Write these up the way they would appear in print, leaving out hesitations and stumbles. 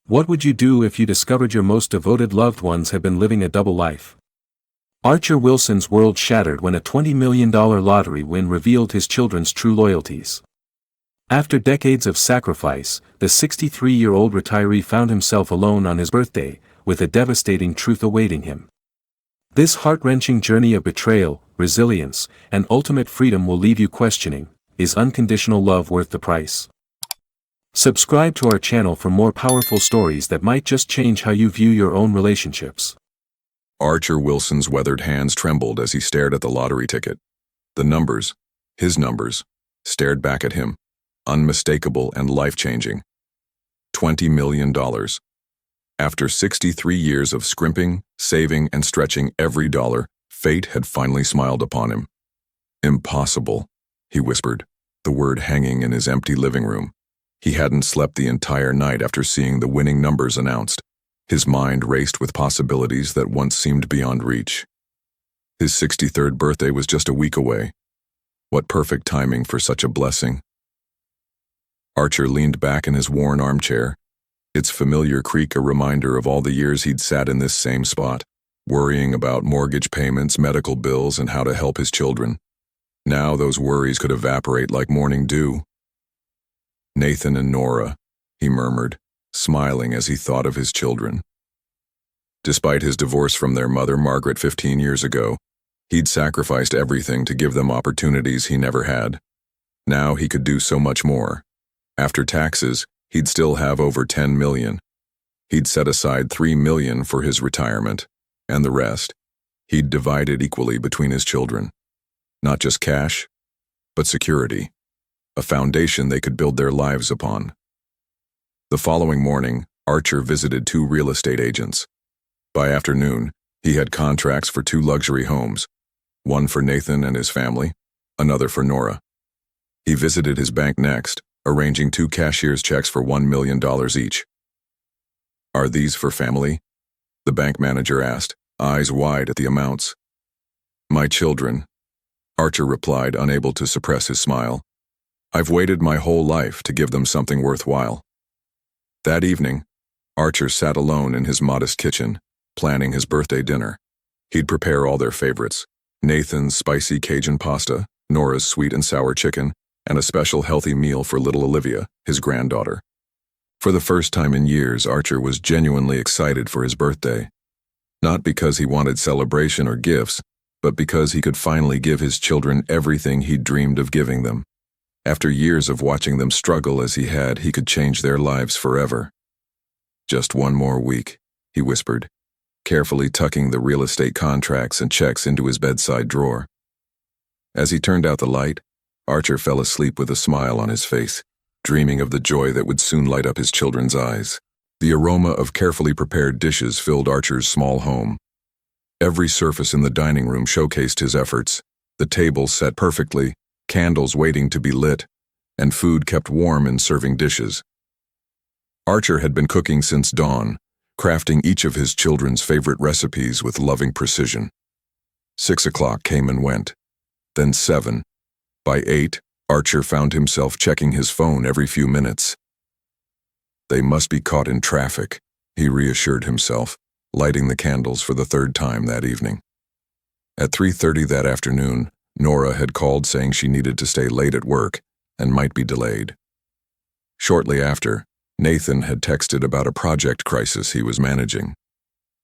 What would you do if you discovered your most devoted loved ones have been living a double life? Archer Wilson's world shattered when a $20 million lottery win revealed his children's true loyalties. After decades of sacrifice, the 63-year-old retiree found himself alone on his birthday, with a devastating truth awaiting him. This heart-wrenching journey of betrayal, resilience, and ultimate freedom will leave you questioning, is unconditional love worth the price? Subscribe to our channel for more powerful stories that might just change how you view your own relationships. Archer Wilson's weathered hands trembled as he stared at the lottery ticket. The numbers, his numbers, stared back at him, unmistakable and life-changing. $20 million. After 63 years of scrimping, saving, and stretching every dollar, fate had finally smiled upon him. Impossible, he whispered, the word hanging in his empty living room. He hadn't slept the entire night after seeing the winning numbers announced. His mind raced with possibilities that once seemed beyond reach. His 63rd birthday was just a week away. What perfect timing for such a blessing. Archer leaned back in his worn armchair, its familiar creak a reminder of all the years he'd sat in this same spot, worrying about mortgage payments, medical bills, and how to help his children. Now those worries could evaporate like morning dew. Nathan and Nora, he murmured, smiling as he thought of his children. Despite his divorce from their mother, Margaret, 15 years ago, he'd sacrificed everything to give them opportunities he never had. Now he could do so much more. After taxes, he'd still have over $10 million. He'd set aside $3 million for his retirement, and the rest, he'd divided equally between his children. Not just cash, but security, a foundation they could build their lives upon. The following morning, Archer visited 2 real estate agents. By afternoon, he had contracts for 2 luxury homes, one for Nathan and his family, another for Nora. He visited his bank next, arranging 2 cashier's checks for $1 million each. "Are these for family?" the bank manager asked, eyes wide at the amounts. "My children," Archer replied, unable to suppress his smile. "I've waited my whole life to give them something worthwhile." That evening, Archer sat alone in his modest kitchen, planning his birthday dinner. He'd prepare all their favorites: Nathan's spicy Cajun pasta, Nora's sweet and sour chicken, and a special healthy meal for little Olivia, his granddaughter. For the first time in years, Archer was genuinely excited for his birthday. Not because he wanted celebration or gifts, but because he could finally give his children everything he'd dreamed of giving them. After years of watching them struggle as he could change their lives forever. "Just one more week," he whispered, carefully tucking the real estate contracts and checks into his bedside drawer. As he turned out the light, Archer fell asleep with a smile on his face, dreaming of the joy that would soon light up his children's eyes. The aroma of carefully prepared dishes filled Archer's small home. Every surface in the dining room showcased his efforts, the table set perfectly, candles waiting to be lit, and food kept warm in serving dishes. Archer had been cooking since dawn, crafting each of his children's favorite recipes with loving precision. 6 o'clock came and went, then 7. By 8, Archer found himself checking his phone every few minutes. They must be caught in traffic, he reassured himself, lighting the candles for the 3rd time that evening. At 3:30 that afternoon, Nora had called saying she needed to stay late at work and might be delayed. Shortly after, Nathan had texted about a project crisis he was managing.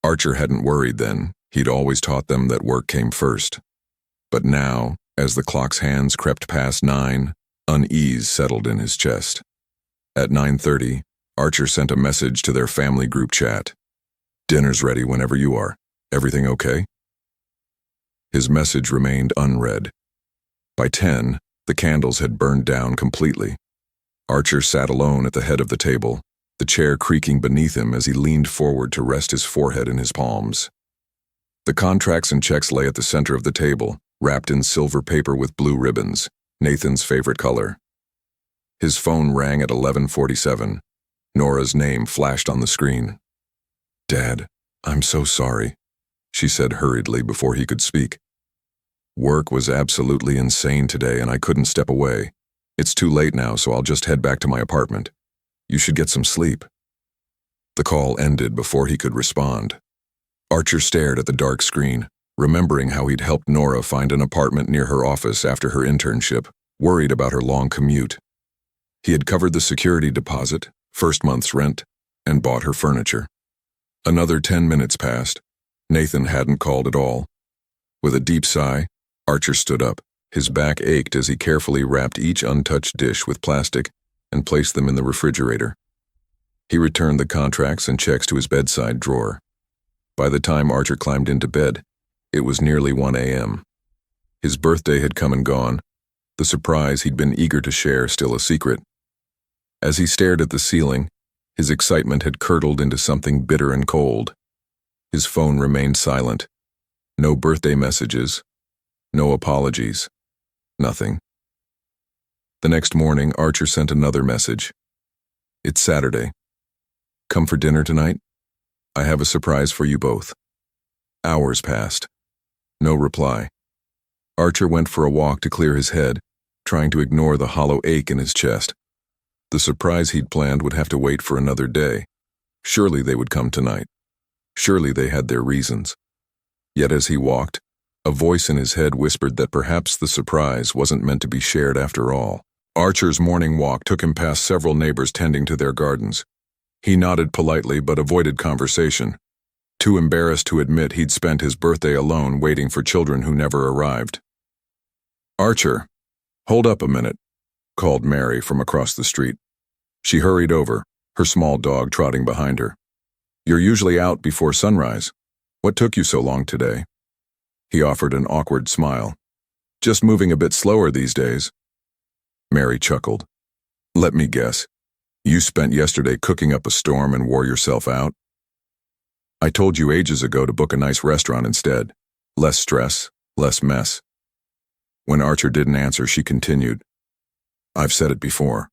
Archer hadn't worried then. He'd always taught them that work came first. But now, as the clock's hands crept past 9, unease settled in his chest. At 9:30, Archer sent a message to their family group chat. "Dinner's ready whenever you are. Everything okay?" His message remained unread. By 10, the candles had burned down completely. Archer sat alone at the head of the table, the chair creaking beneath him as he leaned forward to rest his forehead in his palms. The contracts and checks lay at the center of the table, wrapped in silver paper with blue ribbons, Nathan's favorite color. His phone rang at 11:47. Nora's name flashed on the screen. "Dad, I'm so sorry," she said hurriedly before he could speak. "Work was absolutely insane today and I couldn't step away. It's too late now, so I'll just head back to my apartment. You should get some sleep." The call ended before he could respond. Archer stared at the dark screen, remembering how he'd helped Nora find an apartment near her office after her internship, worried about her long commute. He had covered the security deposit, first month's rent, and bought her furniture. Another 10 minutes passed. Nathan hadn't called at all. With a deep sigh, Archer stood up. His back ached as he carefully wrapped each untouched dish with plastic and placed them in the refrigerator. He returned the contracts and checks to his bedside drawer. By the time Archer climbed into bed, it was nearly 1 a.m. His birthday had come and gone, the surprise he'd been eager to share still a secret. As he stared at the ceiling, his excitement had curdled into something bitter and cold. His phone remained silent. No birthday messages, no apologies, nothing. The next morning, Archer sent another message. "It's Saturday. Come for dinner tonight? I have a surprise for you both." Hours passed. No reply. Archer went for a walk to clear his head, trying to ignore the hollow ache in his chest. The surprise he'd planned would have to wait for another day. Surely they would come tonight. Surely they had their reasons. Yet as he walked, a voice in his head whispered that perhaps the surprise wasn't meant to be shared after all. Archer's morning walk took him past several neighbors tending to their gardens. He nodded politely but avoided conversation, too embarrassed to admit he'd spent his birthday alone waiting for children who never arrived. "Archer, hold up a minute," called Mary from across the street. She hurried over, her small dog trotting behind her. "You're usually out before sunrise. What took you so long today?" He offered an awkward smile. "Just moving a bit slower these days." Mary chuckled. "Let me guess. You spent yesterday cooking up a storm and wore yourself out? I told you ages ago to book a nice restaurant instead. Less stress, less mess." When Archer didn't answer, she continued, "I've said it before.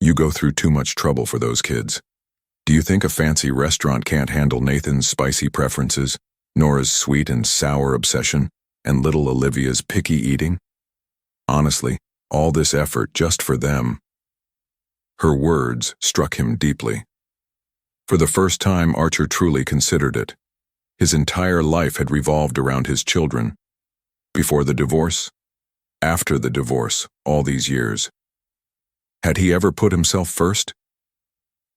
You go through too much trouble for those kids. Do you think a fancy restaurant can't handle Nathan's spicy preferences, Nora's sweet and sour obsession, and little Olivia's picky eating? Honestly, all this effort just for them." Her words struck him deeply. For the first time, Archer truly considered it. His entire life had revolved around his children. Before the divorce, after the divorce, all these years. Had he ever put himself first?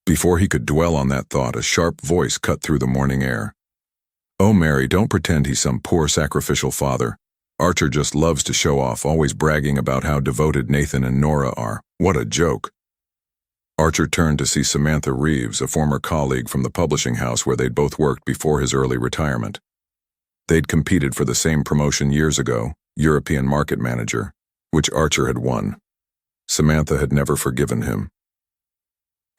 Before he could dwell on that thought, a sharp voice cut through the morning air. "Oh, Mary, don't pretend he's some poor sacrificial father. Archer just loves to show off, always bragging about how devoted Nathan and Nora are. What a joke." Archer turned to see Samantha Reeves, a former colleague from the publishing house where they'd both worked before his early retirement. They'd competed for the same promotion years ago, European market manager, which Archer had won. Samantha had never forgiven him.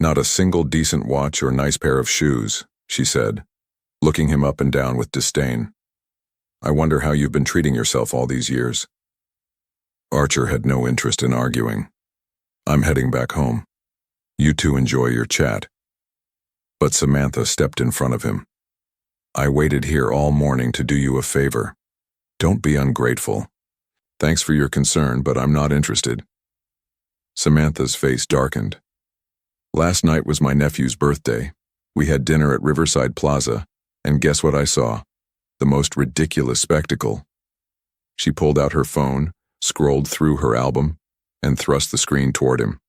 "Not a single decent watch or nice pair of shoes," she said, looking him up and down with disdain. "I wonder how you've been treating yourself all these years." Archer had no interest in arguing. "I'm heading back home. You two enjoy your chat." But Samantha stepped in front of him. "I waited here all morning to do you a favor. Don't be ungrateful. Thanks for your concern, but I'm not interested." Samantha's face darkened. "Last night was my nephew's birthday. We had dinner at Riverside Plaza, and guess what I saw? The most ridiculous spectacle." She pulled out her phone, scrolled through her album, and thrust the screen toward him.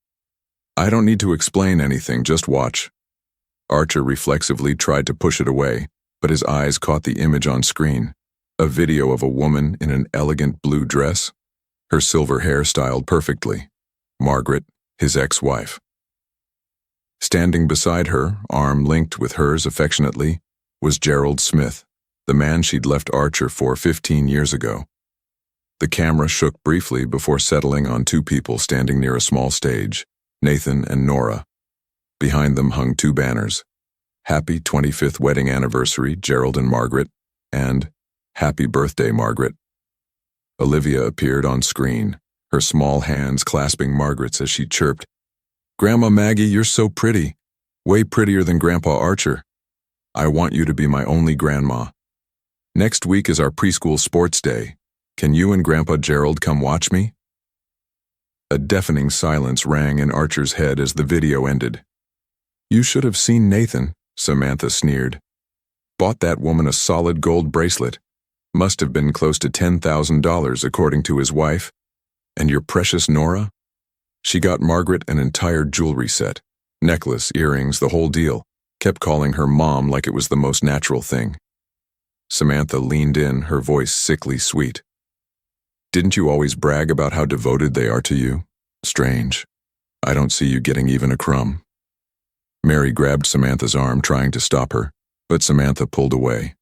"I don't need to explain anything, just watch." Archer reflexively tried to push it away, but his eyes caught the image on screen, a video of a woman in an elegant blue dress, her silver hair styled perfectly. Margaret, his ex-wife. Standing beside her, arm linked with hers affectionately, was Gerald Smith, the man she'd left Archer for 15 years ago. The camera shook briefly before settling on two people standing near a small stage, Nathan and Nora. Behind them hung two banners, "Happy 25th Wedding Anniversary, Gerald and Margaret," and "Happy Birthday, Margaret." Olivia appeared on screen, her small hands clasping Margaret's as she chirped, "Grandma Maggie, you're so pretty. Way prettier than Grandpa Archer. I want you to be my only grandma. Next week is our preschool sports day. Can you and Grandpa Gerald come watch me?" A deafening silence rang in Archer's head as the video ended. "You should have seen Nathan," Samantha sneered. Bought that woman a solid gold bracelet. Must have been close to $10,000 according to his wife. And your precious Nora? She got Margaret an entire jewelry set. Necklace, earrings, the whole deal. Kept calling her mom like it was the most natural thing. Samantha leaned in, her voice sickly sweet. Didn't you always brag about how devoted they are to you? Strange. I don't see you getting even a crumb. Mary grabbed Samantha's arm, trying to stop her, but Samantha pulled away.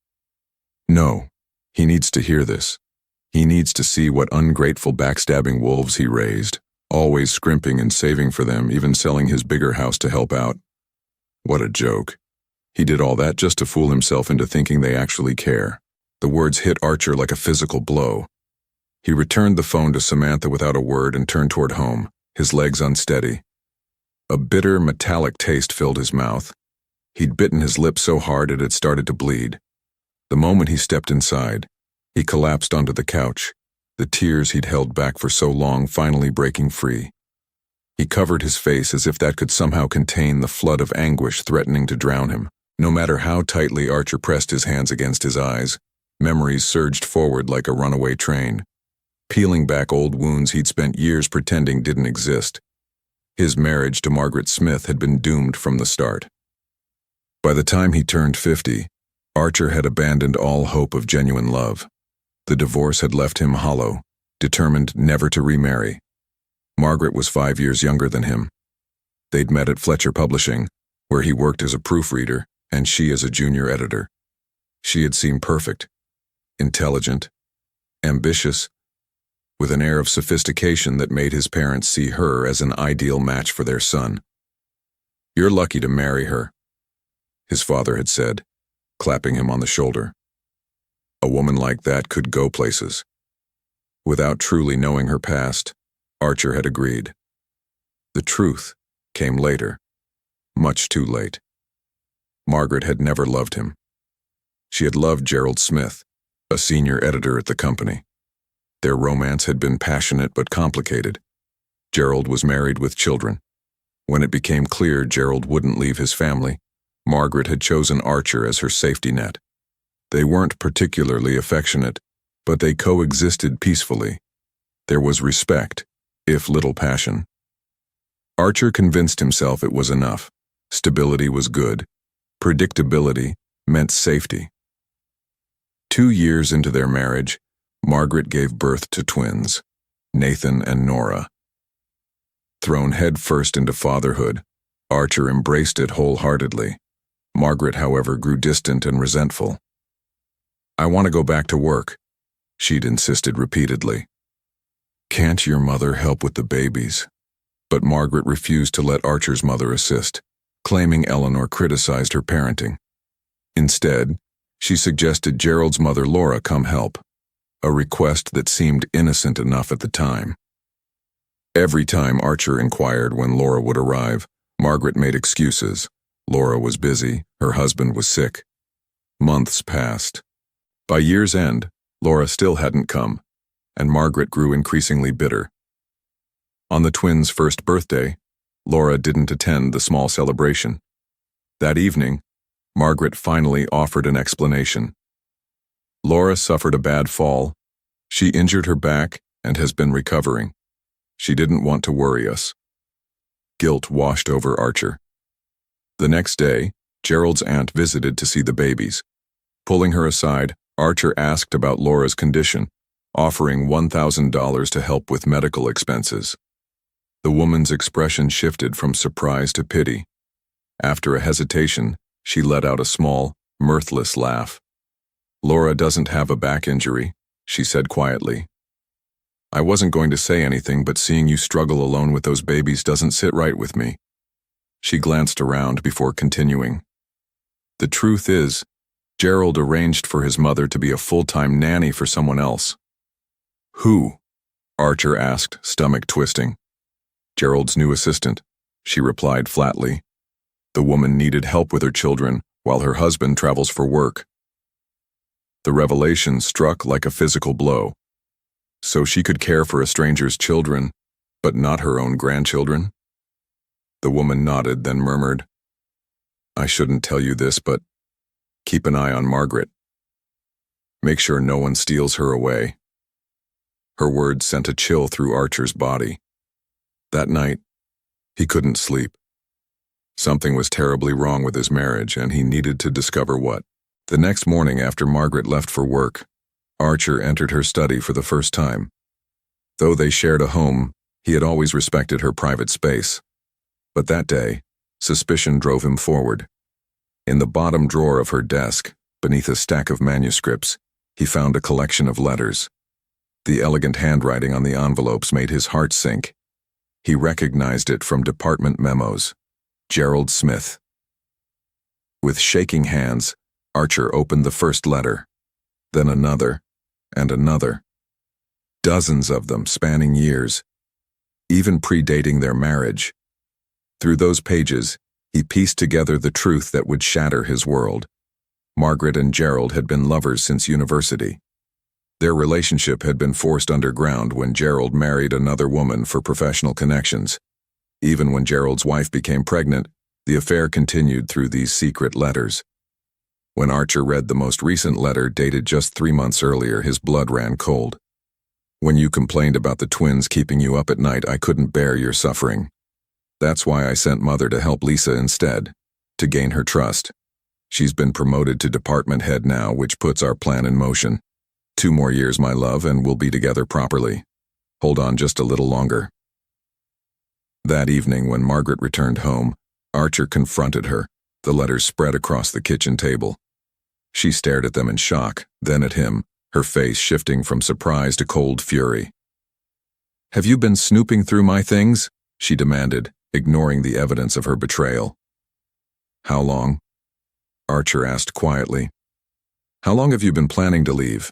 No, he needs to hear this. He needs to see what ungrateful, backstabbing wolves he raised, always scrimping and saving for them, even selling his bigger house to help out. What a joke. He did all that just to fool himself into thinking they actually care. The words hit Archer like a physical blow. He returned the phone to Samantha without a word and turned toward home, his legs unsteady. A bitter, metallic taste filled his mouth. He'd bitten his lip so hard it had started to bleed. The moment he stepped inside, he collapsed onto the couch, the tears he'd held back for so long finally breaking free. He covered his face as if that could somehow contain the flood of anguish threatening to drown him. No matter how tightly Archer pressed his hands against his eyes, memories surged forward like a runaway train, peeling back old wounds he'd spent years pretending didn't exist. His marriage to Margaret Smith had been doomed from the start. By the time he turned 50, Archer had abandoned all hope of genuine love. The divorce had left him hollow, determined never to remarry. Margaret was 5 years younger than him. They'd met at Fletcher Publishing, where he worked as a proofreader and she as a junior editor. She had seemed perfect, intelligent, ambitious, with an air of sophistication that made his parents see her as an ideal match for their son. "You're lucky to marry her," his father had said, clapping him on the shoulder. A woman like that could go places. Without truly knowing her past, Archer had agreed. The truth came later, much too late. Margaret had never loved him. She had loved Gerald Smith, a senior editor at the company. Their romance had been passionate but complicated. Gerald was married with children. When it became clear Gerald wouldn't leave his family, Margaret had chosen Archer as her safety net. They weren't particularly affectionate, but they coexisted peacefully. There was respect, if little passion. Archer convinced himself it was enough. Stability was good. Predictability meant safety. 2 years into their marriage, Margaret gave birth to twins, Nathan and Nora. Thrown headfirst into fatherhood, Archer embraced it wholeheartedly. Margaret, however, grew distant and resentful. "I want to go back to work," she'd insisted repeatedly. "Can't your mother help with the babies?" But Margaret refused to let Archer's mother assist, claiming Eleanor criticized her parenting. Instead, she suggested Gerald's mother Laura come help, a request that seemed innocent enough at the time. Every time Archer inquired when Laura would arrive, Margaret made excuses. Laura was busy, her husband was sick. Months passed. By year's end, Laura still hadn't come, and Margaret grew increasingly bitter. On the twins' first birthday, Laura didn't attend the small celebration. That evening, Margaret finally offered an explanation. "Laura suffered a bad fall. She injured her back and has been recovering. She didn't want to worry us." Guilt washed over Archer. The next day, Gerald's aunt visited to see the babies. Pulling her aside, Archer asked about Laura's condition, offering $1,000 to help with medical expenses. The woman's expression shifted from surprise to pity. After a hesitation, she let out a small, mirthless laugh. "Laura doesn't have a back injury," she said quietly. "I wasn't going to say anything, but seeing you struggle alone with those babies doesn't sit right with me." She glanced around before continuing. "The truth is, Gerald arranged for his mother to be a full-time nanny for someone else." "Who?" Archer asked, stomach twisting. "Gerald's new assistant," she replied flatly. "The woman needed help with her children while her husband travels for work." The revelation struck like a physical blow. So she could care for a stranger's children, but not her own grandchildren? The woman nodded, then murmured, I shouldn't tell you this, but keep an eye on Margaret. Make sure no one steals her away." Her words sent a chill through Archer's body. That night, he couldn't sleep. Something was terribly wrong with his marriage, and he needed to discover what. The next morning after Margaret left for work, Archer entered her study for the first time. Though they shared a home, he had always respected her private space. But that day, suspicion drove him forward. In the bottom drawer of her desk, beneath a stack of manuscripts, he found a collection of letters. The elegant handwriting on the envelopes made his heart sink. He recognized it from department memos. Gerald Smith. With shaking hands, Archer opened the first letter, then another, and another. Dozens of them spanning years, even predating their marriage. Through those pages, he pieced together the truth that would shatter his world. Margaret and Gerald had been lovers since university. Their relationship had been forced underground when Gerald married another woman for professional connections. Even when Gerald's wife became pregnant, the affair continued through these secret letters. When Archer read the most recent letter dated just 3 months earlier, his blood ran cold. "When you complained about the twins keeping you up at night, I couldn't bear your suffering. That's why I sent Mother to help Lisa instead, to gain her trust. She's been promoted to department head now, which puts our plan in motion. 2 more years, my love, and we'll be together properly. Hold on just a little longer." That evening, when Margaret returned home, Archer confronted her, the letters spread across the kitchen table. She stared at them in shock, then at him, her face shifting from surprise to cold fury. "Have you been snooping through my things?" she demanded, ignoring the evidence of her betrayal. "How long?" Archer asked quietly. "How long have you been planning to leave?"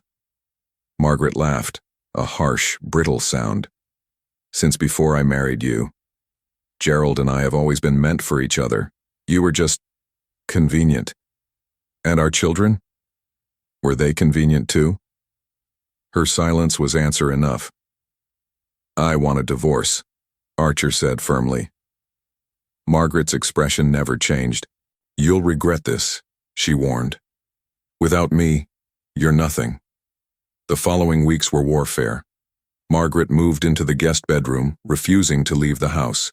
Margaret laughed, a harsh, brittle sound. "Since before I married you. Gerald and I have always been meant for each other. You were just convenient. And our children? Were they convenient too?" Her silence was answer enough. "I want a divorce," Archer said firmly. Margaret's expression never changed. "You'll regret this," she warned. "Without me, you're nothing." The following weeks were warfare. Margaret moved into the guest bedroom, refusing to leave the house.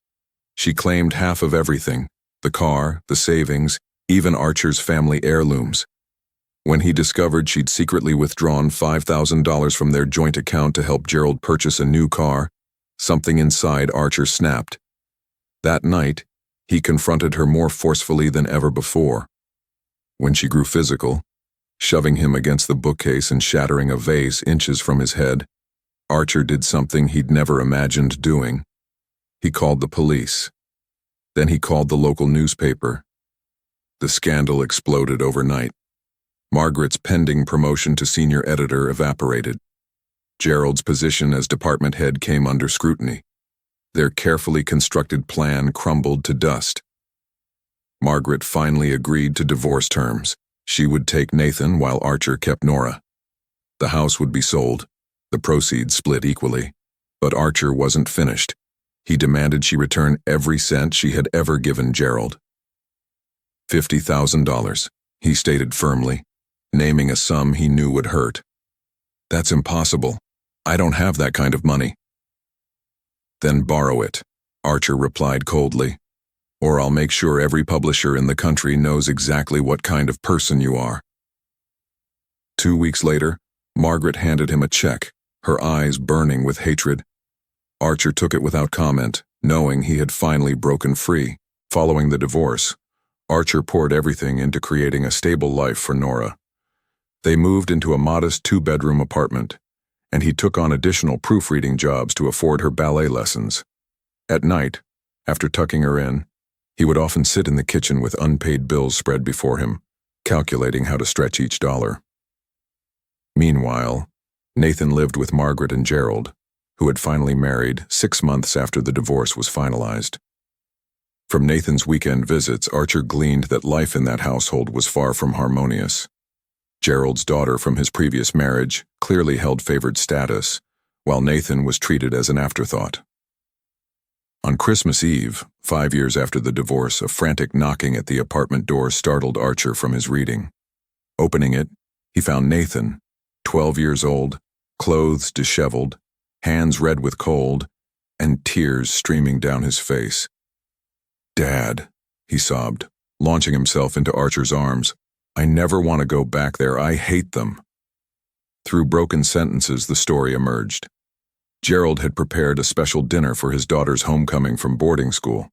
She claimed half of everything, the car, the savings, even Archer's family heirlooms. When he discovered she'd secretly withdrawn $5,000 from their joint account to help Gerald purchase a new car, something inside Archer snapped. That night, he confronted her more forcefully than ever before. When she grew physical, shoving him against the bookcase and shattering a vase inches from his head, Archer did something he'd never imagined doing. He called the police. Then he called the local newspaper. The scandal exploded overnight. Margaret's pending promotion to senior editor evaporated. Gerald's position as department head came under scrutiny. Their carefully constructed plan crumbled to dust. Margaret finally agreed to divorce terms. She would take Nathan while Archer kept Nora. The house would be sold, the proceeds split equally. But Archer wasn't finished. He demanded she return every cent she had ever given Gerald. $50,000, he stated firmly, naming a sum he knew would hurt. "That's impossible. I don't have that kind of money." "Then borrow it," Archer replied coldly, "or I'll make sure every publisher in the country knows exactly what kind of person you are." 2 weeks later, Margaret handed him a check, her eyes burning with hatred. Archer took it without comment, knowing he had finally broken free. Following the divorce, Archer poured everything into creating a stable life for Nora. They moved into a modest 2-bedroom apartment, and he took on additional proofreading jobs to afford her ballet lessons. At night, after tucking her in, he would often sit in the kitchen with unpaid bills spread before him, calculating how to stretch each dollar. Meanwhile, Nathan lived with Margaret and Gerald, who had finally married 6 months after the divorce was finalized. From Nathan's weekend visits, Archer gleaned that life in that household was far from harmonious. Gerald's daughter from his previous marriage clearly held favored status, while Nathan was treated as an afterthought. On Christmas Eve, 5 years after the divorce, a frantic knocking at the apartment door startled Archer from his reading. Opening it, he found Nathan, 12 years old, clothes disheveled, hands red with cold, and tears streaming down his face. "Dad," he sobbed, launching himself into Archer's arms. "I never want to go back there. I hate them." Through broken sentences, the story emerged. Gerald had prepared a special dinner for his daughter's homecoming from boarding school.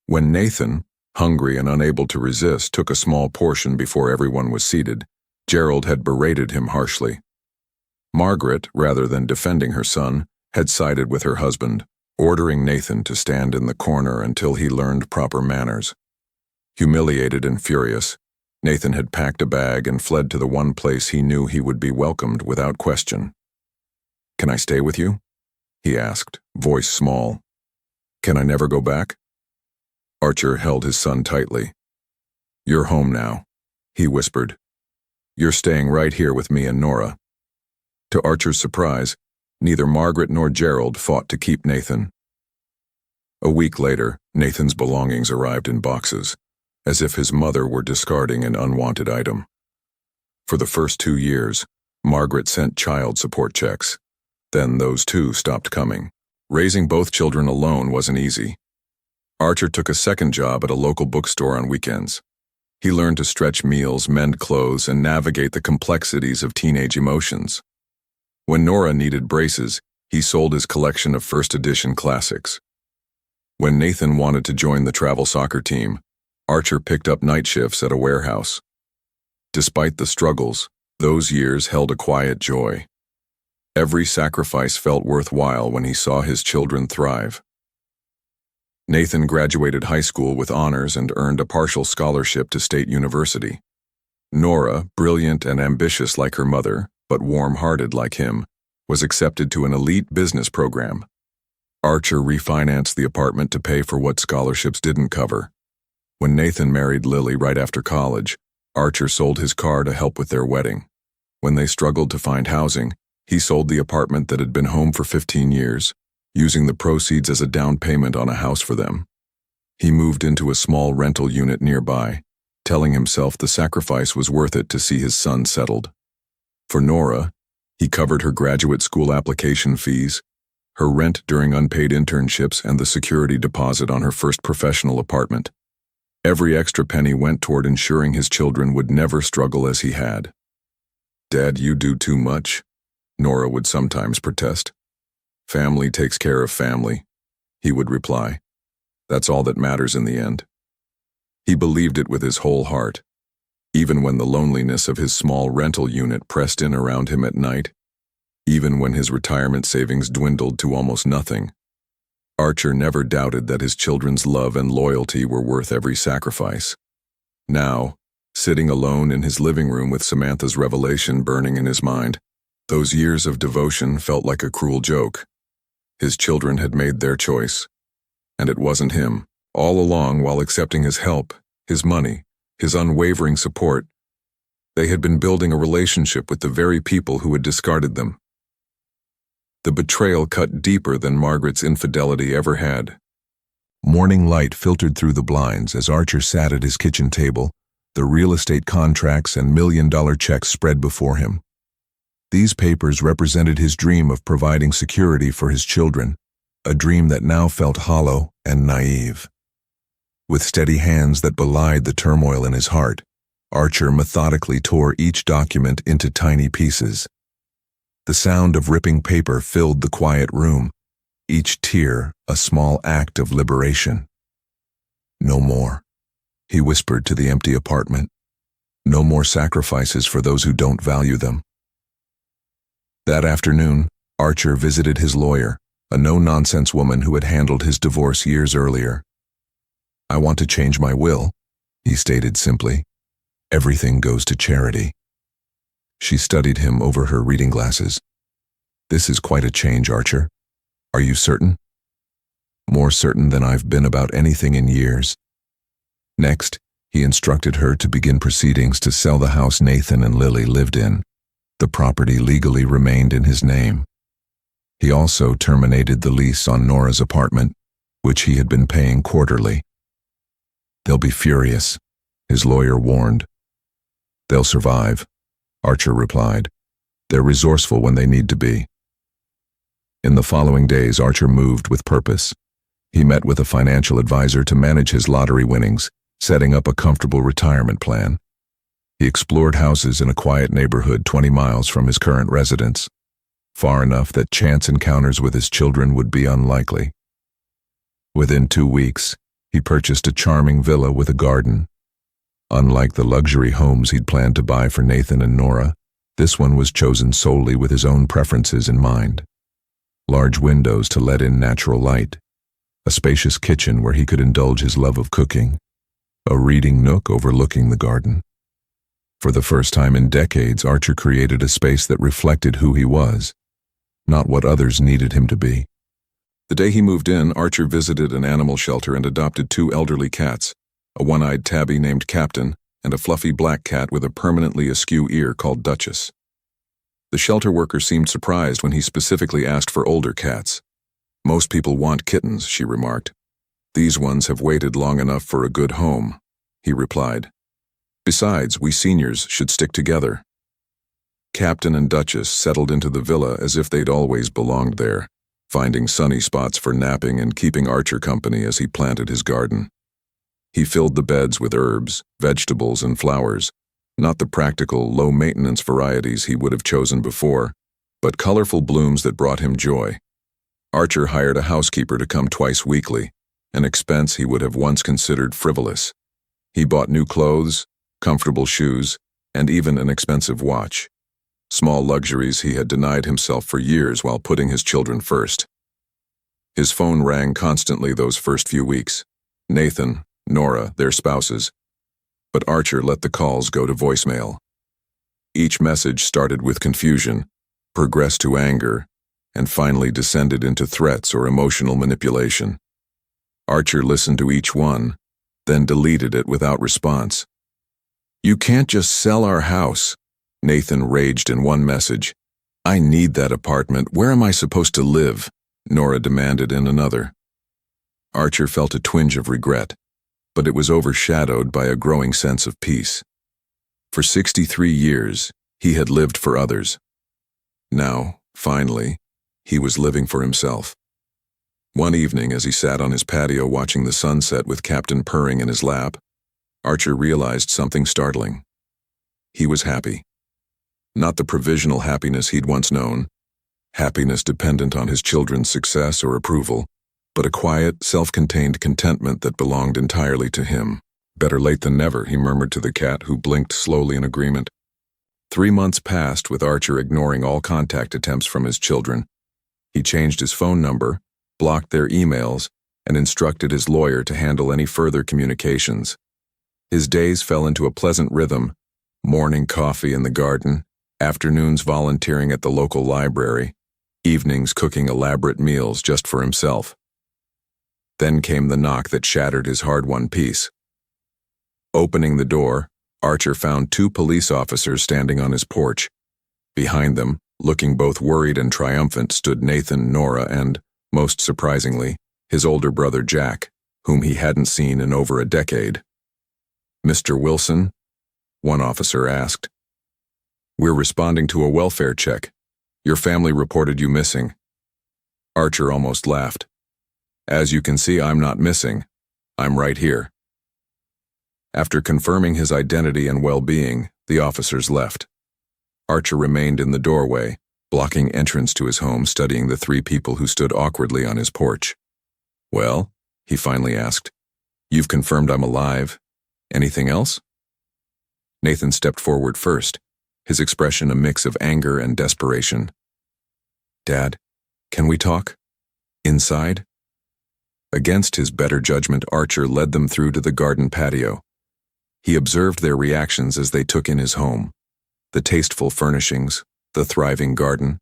When Nathan, hungry and unable to resist, took a small portion before everyone was seated, Gerald had berated him harshly. Margaret, rather than defending her son, had sided with her husband, ordering Nathan to stand in the corner until he learned proper manners. Humiliated and furious, Nathan had packed a bag and fled to the one place he knew he would be welcomed without question. "Can I stay with you?" he asked, voice small. "Can I never go back?" Archer held his son tightly. "You're home now," he whispered. "You're staying right here with me and Nora." To Archer's surprise, neither Margaret nor Gerald fought to keep Nathan. A week later, Nathan's belongings arrived in boxes, as if his mother were discarding an unwanted item. For the first 2 years, Margaret sent child support checks. Then those too stopped coming. Raising both children alone wasn't easy. Archer took a second job at a local bookstore on weekends. He learned to stretch meals, mend clothes, and navigate the complexities of teenage emotions. When Nora needed braces, he sold his collection of first edition classics. When Nathan wanted to join the travel soccer team, Archer picked up night shifts at a warehouse. Despite the struggles, those years held a quiet joy. Every sacrifice felt worthwhile when he saw his children thrive. Nathan graduated high school with honors and earned a partial scholarship to State University. Nora, brilliant and ambitious like her mother, but warm-hearted like him, was accepted to an elite business program. Archer refinanced the apartment to pay for what scholarships didn't cover. When Nathan married Lily right after college, Archer sold his car to help with their wedding. When they struggled to find housing, he sold the apartment that had been home for 15 years, using the proceeds as a down payment on a house for them. He moved into a small rental unit nearby, telling himself the sacrifice was worth it to see his son settled. For Nora, he covered her graduate school application fees, her rent during unpaid internships, and the security deposit on her first professional apartment. Every extra penny went toward ensuring his children would never struggle as he had. "Dad, you do too much," Nora would sometimes protest. "Family takes care of family," he would reply. "That's all that matters in the end." He believed it with his whole heart, even when the loneliness of his small rental unit pressed in around him at night, even when his retirement savings dwindled to almost nothing. Archer never doubted that his children's love and loyalty were worth every sacrifice. Now, sitting alone in his living room with Samantha's revelation burning in his mind, those years of devotion felt like a cruel joke. His children had made their choice, and it wasn't him. All along, while accepting his help, his money, his unwavering support, they had been building a relationship with the very people who had discarded them. The betrayal cut deeper than Margaret's infidelity ever had. Morning light filtered through the blinds as Archer sat at his kitchen table, the real estate contracts and million-dollar checks spread before him. These papers represented his dream of providing security for his children, a dream that now felt hollow and naive. With steady hands that belied the turmoil in his heart, Archer methodically tore each document into tiny pieces. The sound of ripping paper filled the quiet room, each tear a small act of liberation. "No more," he whispered to the empty apartment. "No more sacrifices for those who don't value them." That afternoon, Archer visited his lawyer, a no-nonsense woman who had handled his divorce years earlier. "I want to change my will," he stated simply. "Everything goes to charity." She studied him over her reading glasses. "This is quite a change, Archer. Are you certain?" "More certain than I've been about anything in years." Next, he instructed her to begin proceedings to sell the house Nathan and Lily lived in. The property legally remained in his name. He also terminated the lease on Nora's apartment, which he had been paying quarterly. "They'll be furious," his lawyer warned. "They'll survive," Archer replied. "They're resourceful when they need to be." In the following days, Archer moved with purpose. He met with a financial advisor to manage his lottery winnings, setting up a comfortable retirement plan. He explored houses in a quiet neighborhood 20 miles from his current residence, far enough that chance encounters with his children would be unlikely. Within 2 weeks, he purchased a charming villa with a garden. Unlike the luxury homes he'd planned to buy for Nathan and Nora, this one was chosen solely with his own preferences in mind. Large windows to let in natural light, a spacious kitchen where he could indulge his love of cooking, a reading nook overlooking the garden. For the first time in decades, Archer created a space that reflected who he was, not what others needed him to be. The day he moved in, Archer visited an animal shelter and adopted 2 elderly cats, a one-eyed tabby named Captain and a fluffy black cat with a permanently askew ear called Duchess. The shelter worker seemed surprised when he specifically asked for older cats. "Most people want kittens," she remarked. "These ones have waited long enough for a good home," he replied. "Besides, we seniors should stick together." Captain and Duchess settled into the villa as if they'd always belonged there, finding sunny spots for napping and keeping Archer company as he planted his garden. He filled the beds with herbs, vegetables, and flowers, not the practical, low-maintenance varieties he would have chosen before, but colorful blooms that brought him joy. Archer hired a housekeeper to come twice weekly, an expense he would have once considered frivolous. He bought new clothes, comfortable shoes, and even an expensive watch. Small luxuries he had denied himself for years while putting his children first. His phone rang constantly those first few weeks. Nathan, Nora, their spouses. But Archer let the calls go to voicemail. Each message started with confusion, progressed to anger, and finally descended into threats or emotional manipulation. Archer listened to each one, then deleted it without response. "You can't just sell our house," Nathan raged in one message. "I need that apartment. Where am I supposed to live?" Nora demanded in another. Archer felt a twinge of regret, but it was overshadowed by a growing sense of peace. For 63 years, he had lived for others. Now, finally, he was living for himself. One evening, as he sat on his patio watching the sunset with Captain purring in his lap, Archer realized something startling. He was happy. Not the provisional happiness he'd once known, happiness dependent on his children's success or approval, but a quiet, self-contained contentment that belonged entirely to him. "Better late than never," he murmured to the cat, who blinked slowly in agreement. 3 months passed with Archer ignoring all contact attempts from his children. He changed his phone number, blocked their emails, and instructed his lawyer to handle any further communications. His days fell into a pleasant rhythm: morning coffee in the garden, afternoons volunteering at the local library, evenings cooking elaborate meals just for himself. Then came the knock that shattered his hard-won peace. Opening the door, Archer found 2 police officers standing on his porch. Behind them, looking both worried and triumphant, stood Nathan, Nora, and, most surprisingly, his older brother Jack, whom he hadn't seen in over a decade. "Mr. Wilson?" one officer asked. "We're responding to a welfare check. Your family reported you missing." Archer almost laughed. "As you can see, I'm not missing. I'm right here." After confirming his identity and well-being, the officers left. Archer remained in the doorway, blocking entrance to his home, studying the 3 people who stood awkwardly on his porch. "Well," he finally asked, "you've confirmed I'm alive. Anything else?" Nathan stepped forward first, his expression a mix of anger and desperation. "Dad, can we talk? Inside?" Against his better judgment, Archer led them through to the garden patio. He observed their reactions as they took in his home: the tasteful furnishings, the thriving garden,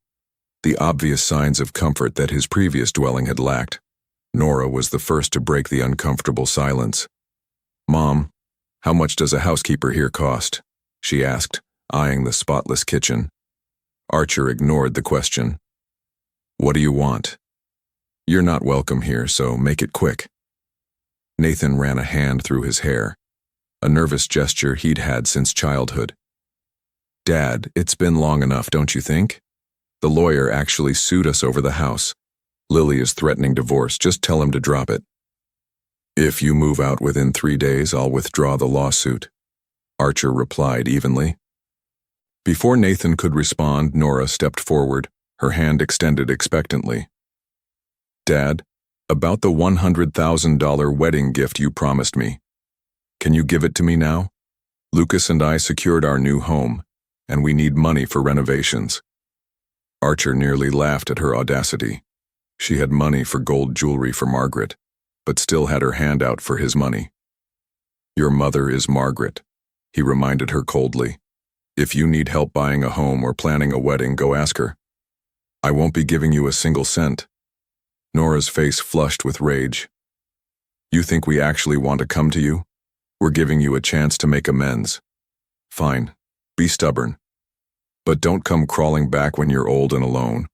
the obvious signs of comfort that his previous dwelling had lacked. Nora was the first to break the uncomfortable silence. "Mom, how much does a housekeeper here cost?" she asked, eyeing the spotless kitchen. Archer ignored the question. "What do you want?" You're not welcome here, so make it quick. Nathan ran a hand through his hair, a nervous gesture he'd had since childhood. Dad, it's been long enough, don't you think? The lawyer actually sued us over the house. Lily is threatening divorce, just tell him to drop it. If you move out within 3 days, I'll withdraw the lawsuit, Archer replied evenly. Before Nathan could respond, Nora stepped forward, her hand extended expectantly. Dad, about the $100,000 wedding gift you promised me. Can you give it to me now? Lucas and I secured our new home, and we need money for renovations. Archer nearly laughed at her audacity. She had money for gold jewelry for Margaret, but still had her hand out for his money. Your mother is Margaret, he reminded her coldly. If you need help buying a home or planning a wedding, go ask her. I won't be giving you a single cent. Nora's face flushed with rage. You think we actually want to come to you? We're giving you a chance to make amends. Fine, be stubborn. But don't come crawling back when you're old and alone.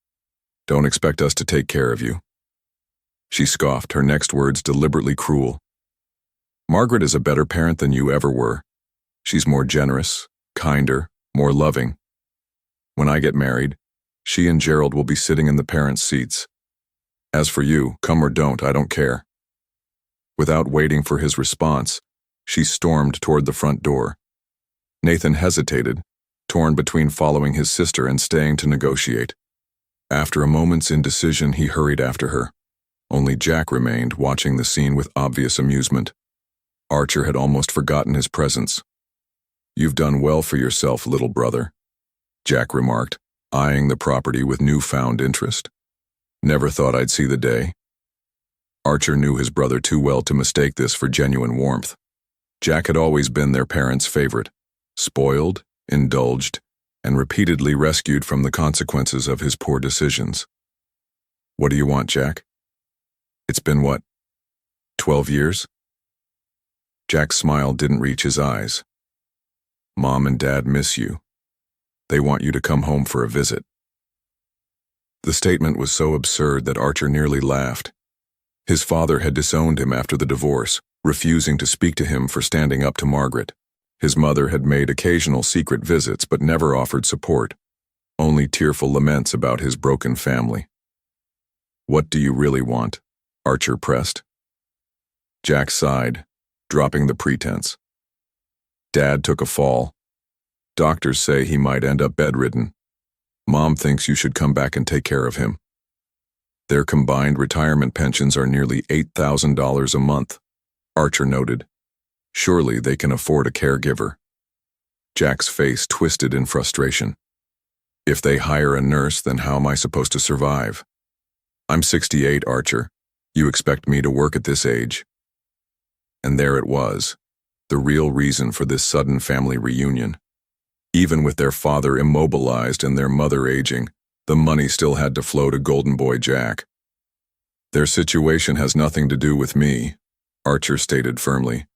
Don't expect us to take care of you. She scoffed, her next words deliberately cruel. Margaret is a better parent than you ever were. She's more generous, kinder, more loving. When I get married, she and Gerald will be sitting in the parents' seats. As for you, come or don't, I don't care. Without waiting for his response, she stormed toward the front door. Nathan hesitated, torn between following his sister and staying to negotiate. After a moment's indecision, he hurried after her. Only Jack remained, watching the scene with obvious amusement. Archer had almost forgotten his presence. You've done well for yourself, little brother, Jack remarked, eyeing the property with newfound interest. Never thought I'd see the day. Archer knew his brother too well to mistake this for genuine warmth. Jack had always been their parents' favorite, spoiled, indulged, and repeatedly rescued from the consequences of his poor decisions. What do you want, Jack? It's been what, 12 years? Jack's smile didn't reach his eyes. Mom and Dad miss you. They want you to come home for a visit. The statement was so absurd that Archer nearly laughed. His father had disowned him after the divorce, refusing to speak to him for standing up to Margaret. His mother had made occasional secret visits but never offered support, only tearful laments about his broken family. What do you really want? Archer pressed. Jack sighed, dropping the pretense. Dad took a fall. Doctors say he might end up bedridden. Mom thinks you should come back and take care of him. Their combined retirement pensions are nearly $8,000 a month, Archer noted. Surely they can afford a caregiver. Jack's face twisted in frustration. If they hire a nurse, then how am I supposed to survive? I'm 68, Archer. You expect me to work at this age? And there it was, the real reason for this sudden family reunion. Even with their father immobilized and their mother aging, the money still had to flow to Golden Boy Jack. Their situation has nothing to do with me, Archer stated firmly.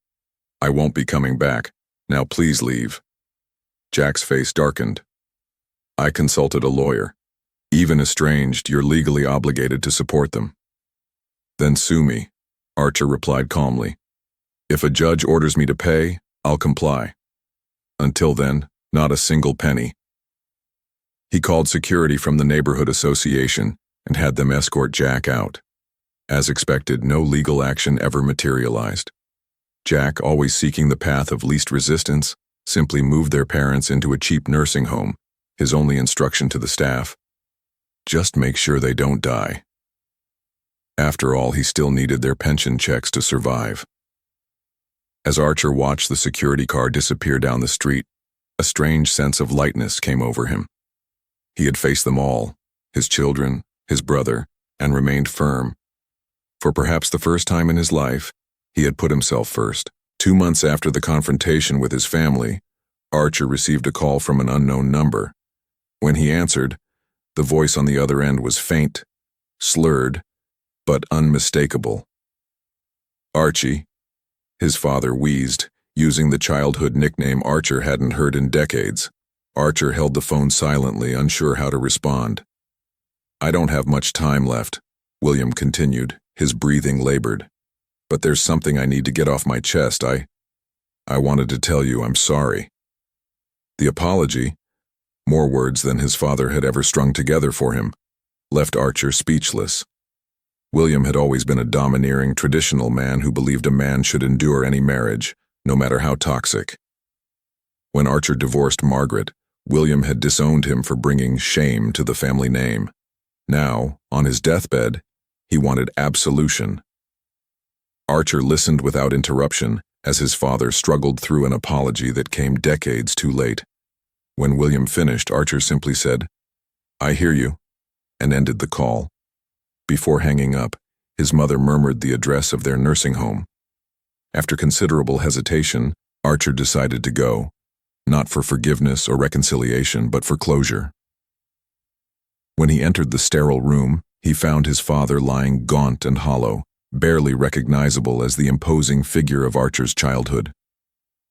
I won't be coming back. Now please leave. Jack's face darkened. I consulted a lawyer. Even estranged, you're legally obligated to support them. Then sue me, Archer replied calmly. If a judge orders me to pay, I'll comply. Until then, not a single penny. He called security from the neighborhood association and had them escort Jack out. As expected, no legal action ever materialized. Jack, always seeking the path of least resistance, simply moved their parents into a cheap nursing home, his only instruction to the staff. Just make sure they don't die. After all, he still needed their pension checks to survive. As Archer watched the security car disappear down the street, a strange sense of lightness came over him. He had faced them all, his children, his brother, and remained firm. For perhaps the first time in his life, he had put himself first. 2 months after the confrontation with his family, Archer received a call from an unknown number. When he answered, the voice on the other end was faint, slurred, but unmistakable. Archie, his father wheezed, using the childhood nickname Archer hadn't heard in decades. Archer held the phone silently, unsure how to respond. I don't have much time left, William continued, his breathing labored. But there's something I need to get off my chest. I wanted to tell you I'm sorry. The apology, more words than his father had ever strung together for him, left Archer speechless. William had always been a domineering, traditional man who believed a man should endure any marriage, no matter how toxic. When Archer divorced Margaret, William had disowned him for bringing shame to the family name. Now, on his deathbed, he wanted absolution. Archer listened without interruption as his father struggled through an apology that came decades too late. When William finished, Archer simply said, "I hear you," and ended the call. Before hanging up, his mother murmured the address of their nursing home. After considerable hesitation, Archer decided to go, not for forgiveness or reconciliation, but for closure. When he entered the sterile room, he found his father lying gaunt and hollow, barely recognizable as the imposing figure of Archer's childhood.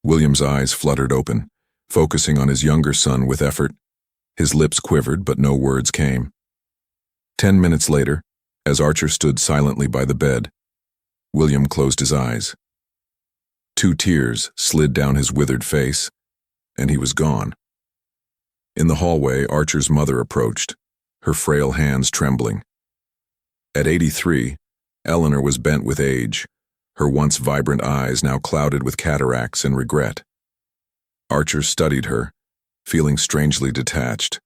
William's eyes fluttered open, focusing on his younger son with effort. His lips quivered, but no words came. 10 minutes later, as Archer stood silently by the bed, William closed his eyes. 2 tears slid down his withered face, and he was gone. In the hallway, Archer's mother approached, her frail hands trembling. At 83, Eleanor was bent with age, her once vibrant eyes now clouded with cataracts and regret. Archer studied her, feeling strangely detached.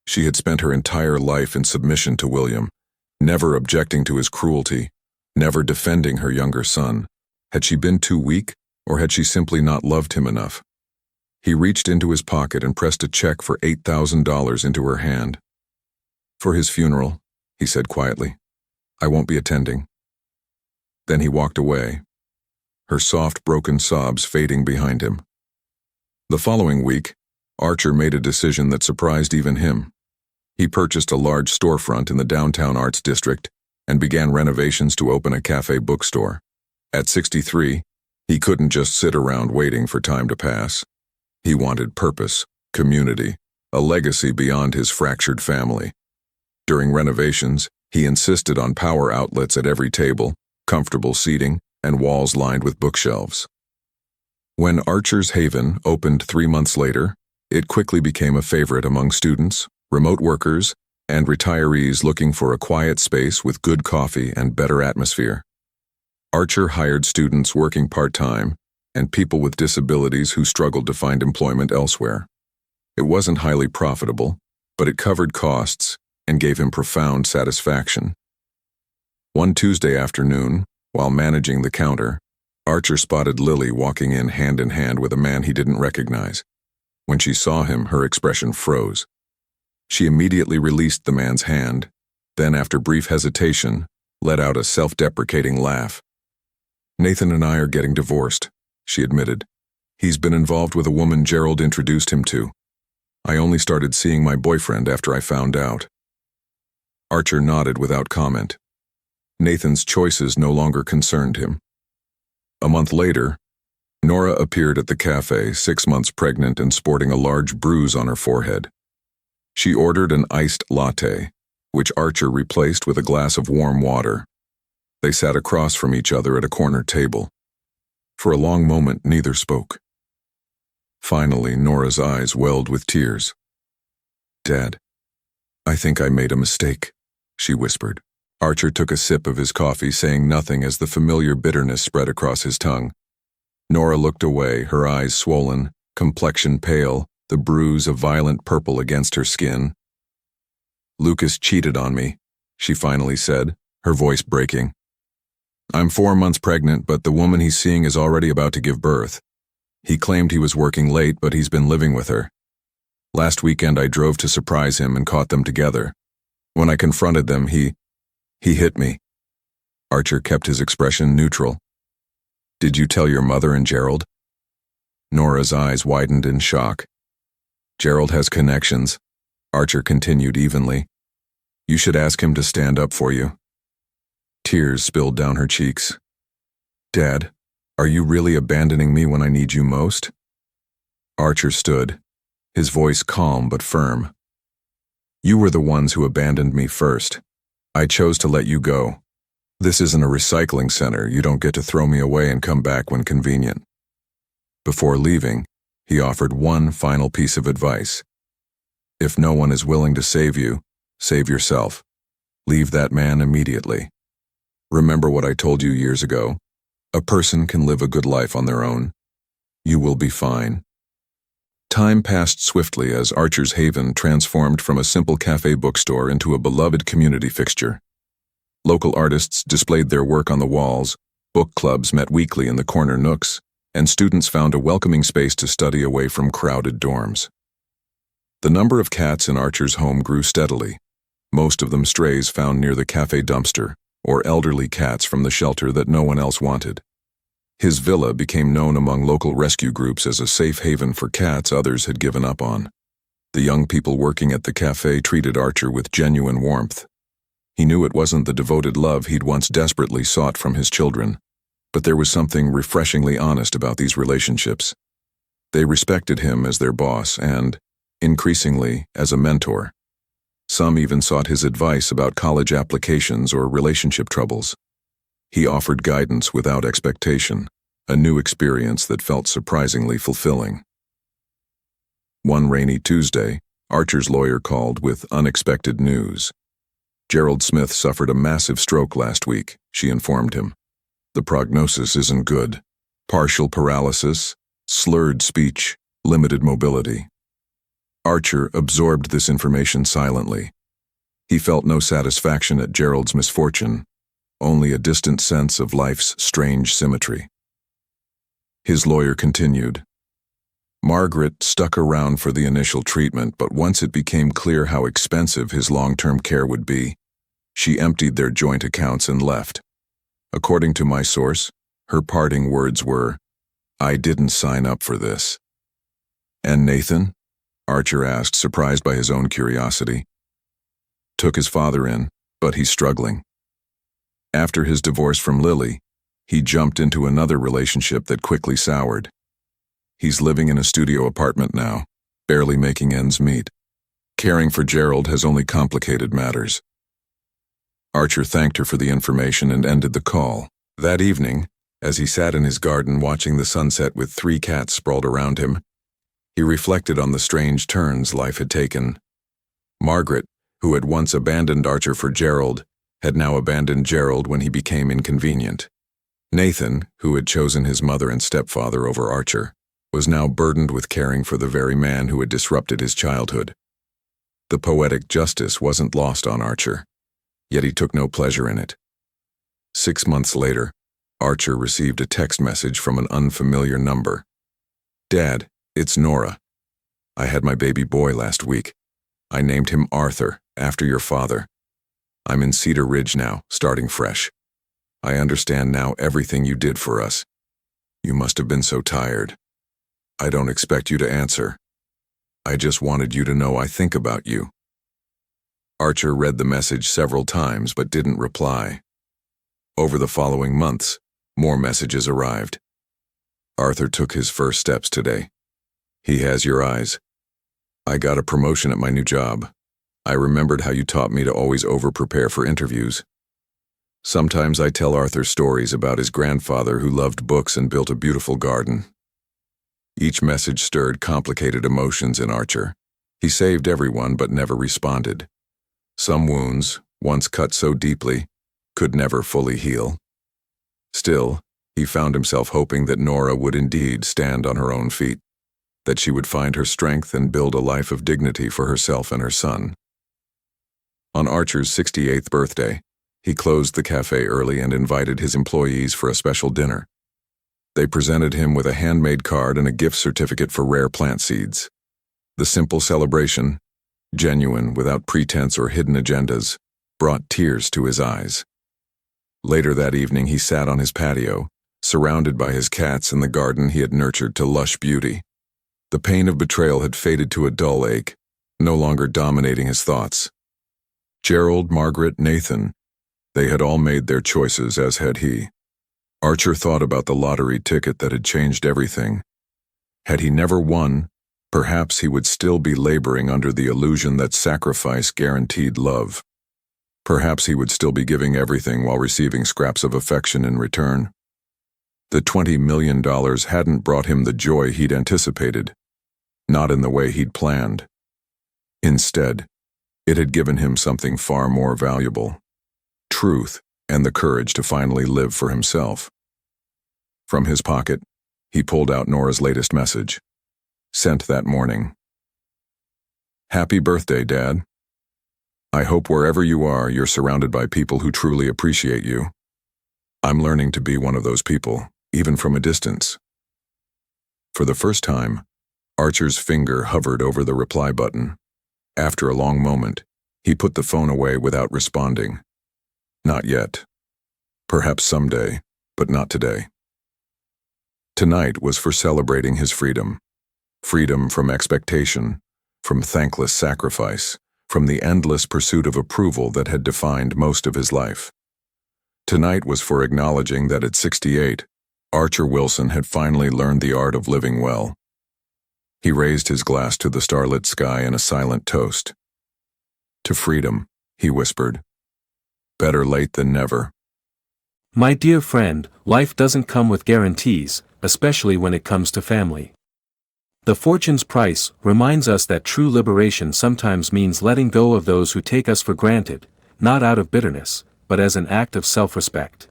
She had spent her entire life in submission to William, never objecting to his cruelty, never defending her younger son. Had she been too weak, or had she simply not loved him enough? He reached into his pocket and pressed a check for $8,000 into her hand. "For his funeral," he said quietly. "I won't be attending." Then he walked away, her soft, broken sobs fading behind him. The following week, Archer made a decision that surprised even him. He purchased a large storefront in the downtown arts district and began renovations to open a cafe bookstore. At 63, he couldn't just sit around waiting for time to pass. He wanted purpose, community, a legacy beyond his fractured family. During renovations, he insisted on power outlets at every table, comfortable seating, and walls lined with bookshelves. When Archer's Haven opened 3 months later, it quickly became a favorite among students, remote workers, and retirees looking for a quiet space with good coffee and better atmosphere. Archer hired students working part-time and people with disabilities who struggled to find employment elsewhere. It wasn't highly profitable, but it covered costs and gave him profound satisfaction. One Tuesday afternoon, while managing the counter, Archer spotted Lily walking in hand with a man he didn't recognize. When she saw him, her expression froze. She immediately released the man's hand, then after brief hesitation, let out a self-deprecating laugh. "Nathan and I are getting divorced," she admitted. "He's been involved with a woman Gerald introduced him to. I only started seeing my boyfriend after I found out." Archer nodded without comment. Nathan's choices no longer concerned him. A month later, Nora appeared at the cafe, 6 months pregnant and sporting a large bruise on her forehead. She ordered an iced latte, which Archer replaced with a glass of warm water. They sat across from each other at a corner table. For a long moment, neither spoke. Finally, Nora's eyes welled with tears. "Dad, I think I made a mistake," she whispered. Archer took a sip of his coffee, saying nothing as the familiar bitterness spread across his tongue. Nora looked away, her eyes swollen, complexion pale, the bruise a violent purple against her skin. "Lucas cheated on me," she finally said, her voice breaking. "I'm 4 months pregnant, but the woman he's seeing is already about to give birth. He claimed he was working late, but he's been living with her. Last weekend I drove to surprise him and caught them together. When I confronted them, he hit me." Archer kept his expression neutral. "Did you tell your mother and Gerald?" Nora's eyes widened in shock. "Gerald has connections," Archer continued evenly. "You should ask him to stand up for you." Tears spilled down her cheeks. "Dad, are you really abandoning me when I need you most?" Archer stood, his voice calm but firm. "You were the ones who abandoned me first. I chose to let you go. This isn't a recycling center. You don't get to throw me away and come back when convenient. Before leaving, he offered one final piece of advice. If no one is willing to save you, save yourself. Leave that man immediately. Remember what I told you years ago? A person can live a good life on their own. You will be fine. Time passed swiftly as Archer's Haven transformed from a simple cafe bookstore into a beloved community fixture. Local artists displayed their work on the walls, book clubs met weekly in the corner nooks, and students found a welcoming space to study away from crowded dorms. The number of cats in Archer's home grew steadily, most of them strays found near the cafe dumpster, or elderly cats from the shelter that no one else wanted. His villa became known among local rescue groups as a safe haven for cats others had given up on. The young people working at the cafe treated Archer with genuine warmth. He knew it wasn't the devoted love he'd once desperately sought from his children, but there was something refreshingly honest about these relationships. They respected him as their boss and, increasingly, as a mentor. Some even sought his advice about college applications or relationship troubles. He offered guidance without expectation, a new experience that felt surprisingly fulfilling. One rainy Tuesday, Archer's lawyer called with unexpected news. Gerald Smith suffered a massive stroke last week, she informed him. The prognosis isn't good. Partial paralysis, slurred speech, limited mobility. Archer absorbed this information silently. He felt no satisfaction at Gerald's misfortune, only a distant sense of life's strange symmetry. His lawyer continued. Margaret stuck around for the initial treatment, but once it became clear how expensive his long-term care would be, she emptied their joint accounts and left. According to my source, her parting words were, "I didn't sign up for this." And Nathan? Archer asked, surprised by his own curiosity. Took his father in, but he's struggling. After his divorce from Lily, he jumped into another relationship that quickly soured. He's living in a studio apartment now, barely making ends meet. Caring for Gerald has only complicated matters. Archer thanked her for the information and ended the call. That evening, as he sat in his garden watching the sunset with 3 cats sprawled around him, he reflected on the strange turns life had taken. Margaret, who had once abandoned Archer for Gerald, had now abandoned Gerald when he became inconvenient. Nathan, who had chosen his mother and stepfather over Archer, was now burdened with caring for the very man who had disrupted his childhood. The poetic justice wasn't lost on Archer, yet he took no pleasure in it. 6 months later, Archer received a text message from an unfamiliar number. "Dad, it's Nora. I had my baby boy last week. I named him Arthur, after your father. I'm in Cedar Ridge now, starting fresh. I understand now everything you did for us. You must have been so tired. I don't expect you to answer. I just wanted you to know I think about you." Archer read the message several times but didn't reply. Over the following months, more messages arrived. "Arthur took his first steps today. He has your eyes. I got a promotion at my new job. I remembered how you taught me to always over-prepare for interviews. Sometimes I tell Arthur stories about his grandfather who loved books and built a beautiful garden." Each message stirred complicated emotions in Archer. He saved everyone but never responded. Some wounds, once cut so deeply, could never fully heal. Still, he found himself hoping that Nora would indeed stand on her own feet, that she would find her strength and build a life of dignity for herself and her son. On Archer's 68th birthday, he closed the cafe early and invited his employees for a special dinner. They presented him with a handmade card and a gift certificate for rare plant seeds. The simple celebration, genuine without pretense or hidden agendas, brought tears to his eyes. Later that evening he sat on his patio, surrounded by his cats in the garden he had nurtured to lush beauty. The pain of betrayal had faded to a dull ache, no longer dominating his thoughts. Gerald, Margaret, Nathan, they had all made their choices, as had he. Archer thought about the lottery ticket that had changed everything. Had he never won, perhaps he would still be laboring under the illusion that sacrifice guaranteed love. Perhaps he would still be giving everything while receiving scraps of affection in return. The $20 million hadn't brought him the joy he'd anticipated, not in the way he'd planned. Instead, it had given him something far more valuable: truth and the courage to finally live for himself. From his pocket, he pulled out Nora's latest message, sent that morning. "Happy birthday, Dad. I hope wherever you are, you're surrounded by people who truly appreciate you. I'm learning to be one of those people, even from a distance." For the first time, Archer's finger hovered over the reply button. After a long moment, he put the phone away without responding. Not yet. Perhaps someday, but not today. Tonight was for celebrating his freedom. Freedom from expectation, from thankless sacrifice, from the endless pursuit of approval that had defined most of his life. Tonight was for acknowledging that at 68, Archer Wilson had finally learned the art of living well. He raised his glass to the starlit sky in a silent toast. "To freedom," he whispered. "Better late than never." My dear friend, life doesn't come with guarantees, especially when it comes to family. The Fortune's Price reminds us that true liberation sometimes means letting go of those who take us for granted, not out of bitterness, but as an act of self-respect.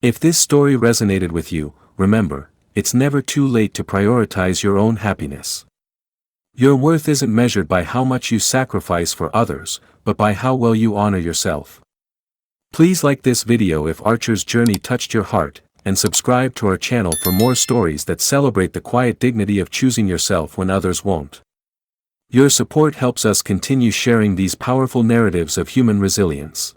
If this story resonated with you, remember, it's never too late to prioritize your own happiness. Your worth isn't measured by how much you sacrifice for others, but by how well you honor yourself. Please like this video if Archer's journey touched your heart, and subscribe to our channel for more stories that celebrate the quiet dignity of choosing yourself when others won't. Your support helps us continue sharing these powerful narratives of human resilience.